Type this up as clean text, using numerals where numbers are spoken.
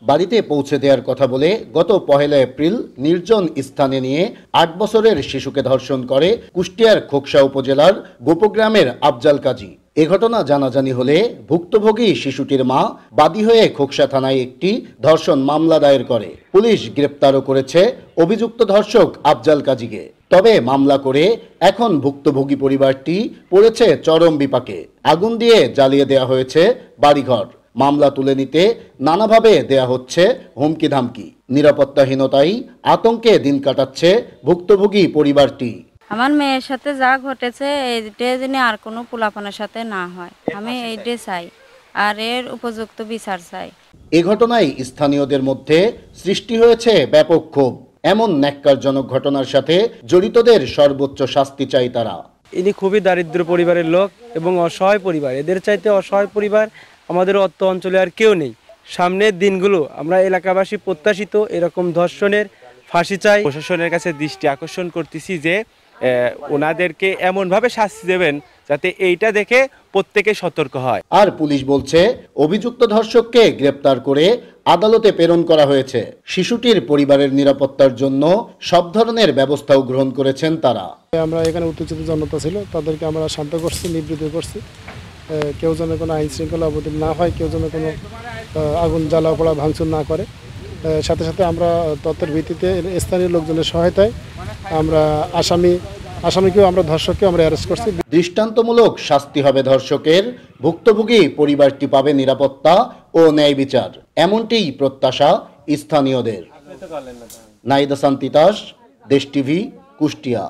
বাড়িতে পৌঁছে দেওয়ার কথা বলে গত 1 এপ্রিল নির্জন স্থানে নিয়ে 8 বছরের শিশুকে ধর্ষণ করে কুষ্টিয়ার খোকসা উপজেলার গোপগ্রামের আফজাল কাজী। এ ঘটনা জানাজানি হলে ভুক্তভোগী শিশুটির মা বাদী হয়ে খোকসা থানায় একটি ধর্ষণ মামলা দায়ের করে। পুলিশ গ্রেপ্তারও করেছে অভিযুক্ত ধর্ষক আফজাল কাজীকে। তবে মামলা করে এখন ভুক্তভোগী পরিবারটি পড়েছে চরম বিপাকে। আগুন দিয়ে জ্বালিয়ে দেওয়া হয়েছে বাড়িঘর। মামলা তুলে নিতে নানাভাবে দেয়া হচ্ছে হুমকি ধামকি। নিরাপত্তাহীনতায় আতঙ্কে দিন কাটাচ্ছে ভুক্তভোগী পরিবারটি। আমার মেয়ের সাথে যা ঘটেছে এইটা যেন আর কোনো পোলাপানের সাথে না হয়, আমি এইটা চাই আর এর উপযুক্ত বিচার চাই। এ ঘটনায় স্থানীয়দের মধ্যে সৃষ্টি হয়েছে ব্যাপক ক্ষোভ। এমন ন্যাক্কারজনক ঘটনার সাথে জড়িতদের সর্বোচ্চ শাস্তি চাই তারা। ইনি খুবই দারিদ্র পরিবারের লোক এবং অসহায় পরিবার। এদের চাইতে অসহায় পরিবার আমাদের অত্র অঞ্চলে আর কেউ নেই। সামনের দিনগুলো আমরা এলাকাবাসী প্রত্যাশিত এরকম ধর্ষণের ফাঁসি চাই। প্রশাসনের কাছে দৃষ্টি আকর্ষণ করতেছি যে ওনাদেরকে এমনভাবে শাস্তি দেবেন যাতে এইটা দেখে প্রত্যেকে সতর্ক হয়। আর পুলিশ বলছে অভিযুক্ত ধর্ষককে গ্রেপ্তার করে আদালতে প্রেরণ করা হয়েছে। শিশুটির পরিবারের নিরাপত্তার জন্য সব ধরনের ব্যবস্থাও গ্রহণ করেছেন তারা। আমরা এখানে উত্তেজিত জনতা ছিল, তাদেরকে আমরা শান্ত করছি, নিবৃত্ত করছি। কেউ যেন কোনো আইন শৃঙ্খলা অবতীর্ণ না হয়, কেউ যেন কোনো আগুন জ্বালা পোড়া ভাঙচুর না করে। সাথে সাথে আমরা তথ্যের ভিত্তিতে স্থানীয় লোকজনের সহায়তায় আমরা আসামিকেও আমরা ধর্ষককেও আমরা অ্যারেস্ট করছি। দৃষ্টান্তমূলক শাস্তি হবে ধর্ষকের, ভুক্তভোগী পরিবারটি পাবে নিরাপত্তা ও ন্যায় বিচার, এমনটিই প্রত্যাশা স্থানীয়দের। নাইদা সান্তিতাস, দেশ টিভি, কুষ্টিয়া।